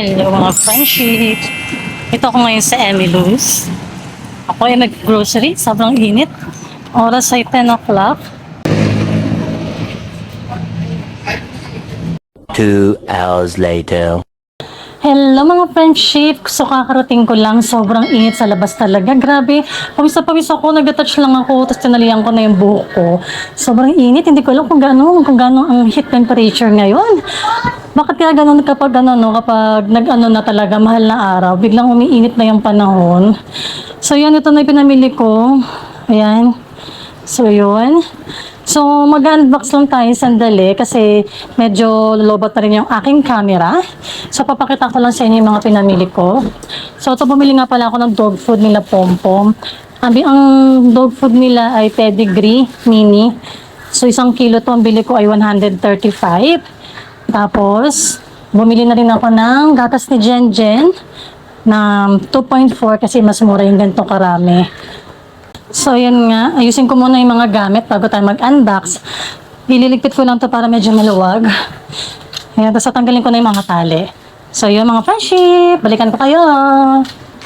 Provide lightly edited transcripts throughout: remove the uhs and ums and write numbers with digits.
Hello mga friendship. Ito ako ngayon sa Emily's. Ako ay nag-grocery. Sobrang init. Oras ay 10 o'clock. 2 hours later. Hello mga friendship. So kakarating ko lang. Sobrang init sa labas talaga. Grabe. Pawis na pawis ako. Nag-touch lang ako. Tapos tinalihan ko na yung buhok ko. Sobrang init. Hindi ko alam kung gaano ang heat temperature ngayon. Bakit kaya ganun kapag kapag na talaga mahal na araw, biglang umiinit na yung panahon. So yan, ito na yung pinamili ko. Ayan. So yun. So mag-unbox lang tayo sandali kasi medyo lobot na rin yung aking camera. So papakita ko lang sa inyo yung mga pinamili ko. So ito, bumili nga pala ako ng dog food nila Pompom. Ang dog food nila ay pedigree mini. So 1 kilo to, ang bili ko ay 135. Tapos, bumili na rin ako ng gatas ni Jen Jen na 2.4 kasi mas mura yung ganito karami. So, yan nga. Ayusin ko muna yung mga gamit bago tayo mag-unbox. Ililigpit ko lang to para medyo maluwag. Ayan, tapos tatanggalin ko na yung mga tali. So, yun mga friendship. Balikan ko kayo.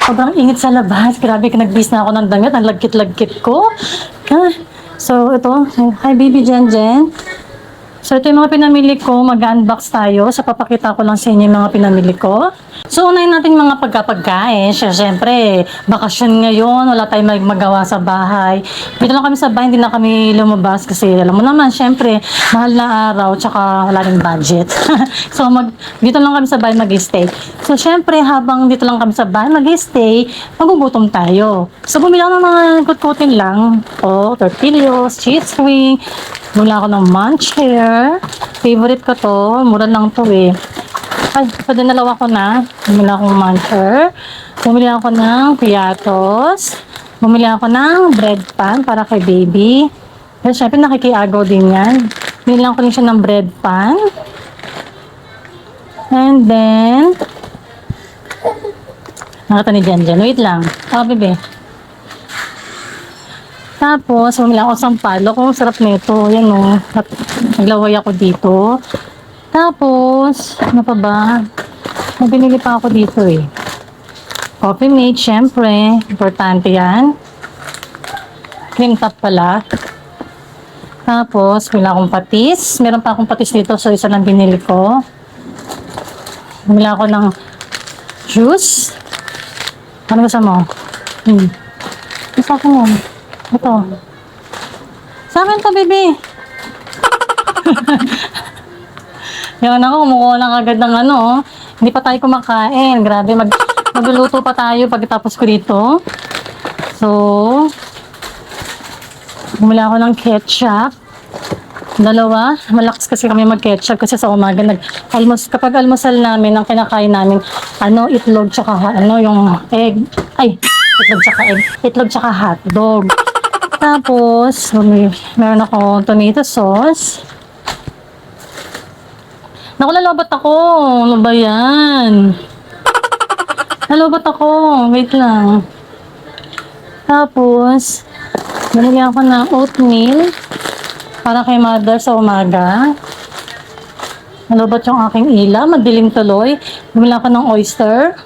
Sobrang init sa labas. Grabe, nagbis na ako ng damit. Ang lagkit-lagkit ko. So, ito. Hi, baby Jen Jen. So, ito yung mga pinamili ko. Mag-unbox tayo. So, papakita ko lang sa inyo yung mga pinamili ko. So, unahin natin mga pagkapagkain. Siyempre, bakasyon ngayon. Wala tayong magawa sa bahay. Dito lang kami sa bahay. Hindi na kami lumabas kasi alam mo naman, siyempre, mahal na araw. Tsaka wala rin budget. So, dito lang kami sa bahay mag-stay. So, siyempre, habang dito lang kami sa bahay mag-stay, magugutom tayo. So, bumili ako ng mga kutkutin lang. Tortillos, cheese wing. Mula ako ng Muncher. Favorite ko to. Mura lang to eh. Ay, so dinalawa ko na. Bumili akong Muncher. Bumili ako ng Piatos. Bumili ako ng bread pan para kay baby. Pero syempre nakikiagaw din yan. Bumili lang ko rin siya ng bread pan. And then, nakita ni Jen Jen. Wait lang. Bebe. Tapos, bumili ako sampalok. Oh, sarap nito. Yan o. Naglaway ako dito. Tapos, ano pa ba? May binili pa ako dito eh. Coffee mate, syempre. Importante yan. Cream top pala. Tapos, bumili akong patis. Meron pa akong patis dito. So, isa lang binili ko. Bumili ako ng juice. Ano gusto mo? Gusto ko mo. Ito. Sa akin to, baby. Yan ako, kumukuha lang agad ng Hindi pa tayo kumakain. Grabe, magluluto pa tayo pagkatapos ko dito. So, bumili ako ng ketchup. Dalawa. Malakas kasi kami mag-ketchup kasi sa umaga kapag almusal namin, ang kinakain namin, itlog tsaka yung egg. Ay, itlog tsaka hotdog. Tapos, meron ako tomato sauce. Naku, nalobot ako. Ano ba yan? Nalobot ako. Wait lang. Tapos, binili ako ng oatmeal para kay mother sa umaga. Nalobot yung aking ila. Madilim tuloy. Bumili ako ng oyster.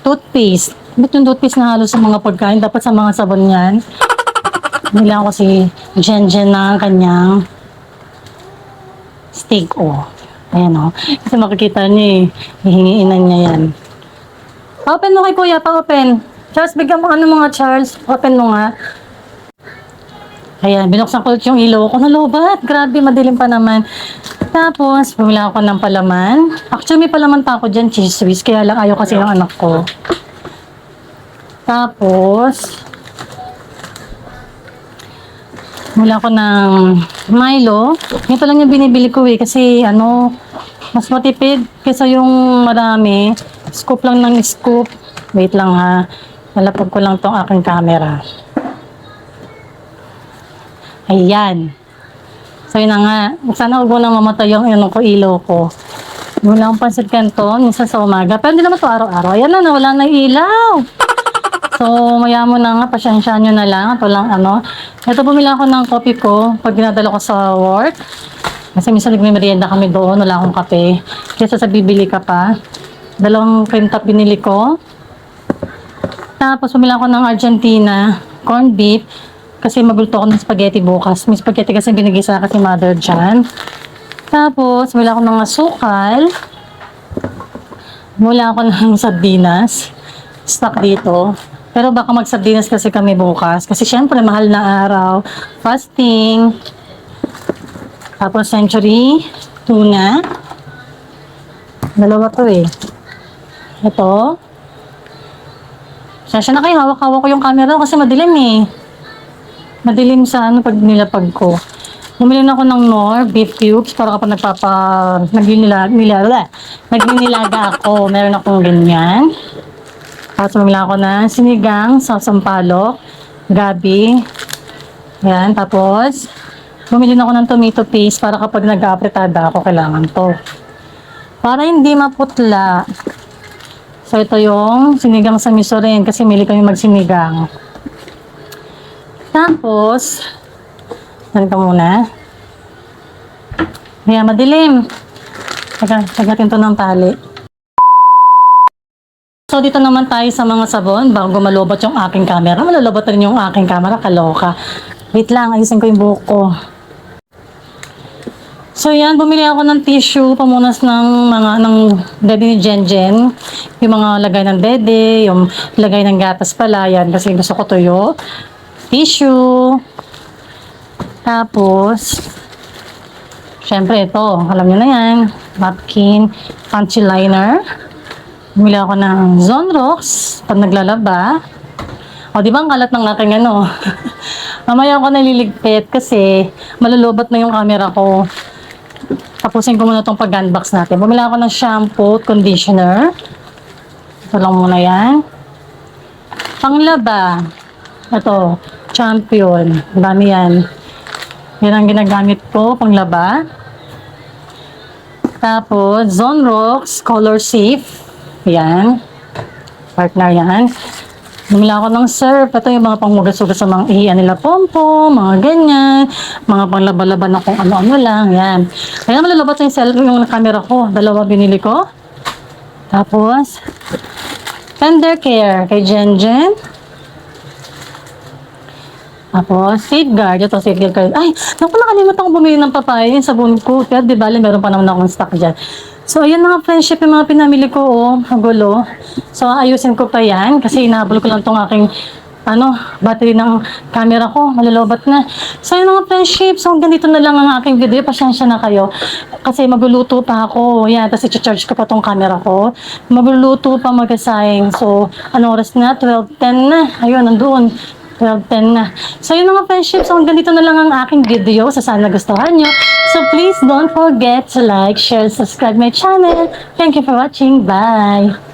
Toothpaste. Ba't yung toothpaste na halos sa mga pagkain? Dapat sa mga sabon yan. Bumili ako si Jen Jen ng kanyang steak Ayan Kasi makikita niyo hihingiinan niya yan. Pa-open mo kay kuya, pa-open. Charles, bigyan mo mga Charles. Open mo nga. Ayan, binuksan ko yung ilaw ko. Nalobat. Grabe, madilim pa naman. Tapos, bumili ako ng palaman. Actually, may palaman pa ako dyan, cheese whiz. Kaya lang ayaw kasi ng anak ko. Tapos, mula ko ng Milo. Ito lang yung binibili ko kasi mas matipid kaysa yung marami. Scoop lang ng scoop. Wait lang ha. Nalapag ko lang tong aking camera. Ayan. So yun na nga. Sana huwag mo na mamatay yung ilaw ko. Wala akong pansit canton. Minsan sa umaga. Pero hindi naman to araw-araw. Ayan na, wala na ilaw. So, maya mo na nga, pasyensyahan nyo na lang. Ito lang, Ito, bumili ako ng coffee ko pag dinadala ko sa work. Kasi minsan nagme-merienda kami doon, wala akong kape. Kesa sa bibili ka pa. 2 cream top binili ko. Tapos bumili ako ng Argentina corned beef. Kasi magluto ako ng spaghetti bukas. May spaghetti kasi binigay sa akin si mother dyan. Tapos bumili ako ng asukal. Bumili ako ng sardinas. Stock dito. Pero baka mag-sardinas kasi kami bukas. Kasi syempre mahal na araw. Fasting. Tapos century tuna. 2 to eh. Ito. Sasya na kayo, hawak-hawak ko yung camera kasi madilim eh. Madilim sa pag nilapag ko. Bumili na ako ng Knorr beef cubes para kapag naglinilaga ako. Meron akong ganyan. Tapos bumili ako ng sinigang sa sampalok, gabi. Yan, tapos bumili na ako ng tomato paste para kapag nag-apretada ako, kailangan to. Para hindi maputla. So, ito yung sinigang sa miso rin kasi mili kami magsinigang. Tapos, ganito muna. Ayan, madilim. Tagatin to ng tali. So, dito naman tayo sa mga sabon bago malobot yung aking camera. Malalobot rin yung aking camera, kaloka. Wait lang, ayusin ko yung buhok ko. So yan, bumili ako ng tissue, pamunas ng dede ni Jenjen. Yung mga lagay ng dede, yung lagay ng gatas pala, yan, kasi gusto ko tuyo. Tissue. Tapos, syempre ito, alam nyo na yan, napkin, punchy liner. Bumili ako ng Zonrox, pag naglalaba. O, di ba ang kalat ng aking Mamaya ako naliligpit kasi malulobot na yung camera ko. Tapusin ko muna itong pag-unbox natin. Bumili ako ng shampoo at conditioner. Ito lang muna yan. Panglaba. Ito, Champion. Dami yan. Yan ang ginagamit ko, panglaba. Tapos, Zonrox Color Safe. Yan. Partner yan. Bumili ako ng surf. Ito yung mga panghugas-hugas sa mga ihian nila pompo, mga ganyan, mga panglaba-laba na kung ano-ano lang. Yan. Kaya malalabat yung yung camera ko. 2 binili ko. Tapos, Tender Care kay Jenjen. Tapos, Safeguard. Ito, Safeguard. Ay, naku, nakalimutan ko bumili ng papaya. Yung sabon ko. Kaya di bali, meron pa naman akong stock dyan. So, ayan mga friendship, yung mga pinamili ko, magulo. So, ayusin ko pa yan kasi inahabol ko lang tong aking, battery ng camera ko. Malalobat na. So, ayan mga friendship. So, hanggang dito na lang ang aking video. Pasensya na kayo. Kasi magluluto pa ako. Yan, tapos i-charge ko pa tong camera ko. Magluluto pa mag-asayang. So, anong oras na? 12:10 na. Ayun, nandun. 12:10 na. So, yun mga friendship. So, hanggang dito na lang ang aking video. So, sana gustuhan nyo. So, please don't forget to like, share, subscribe my channel. Thank you for watching. Bye!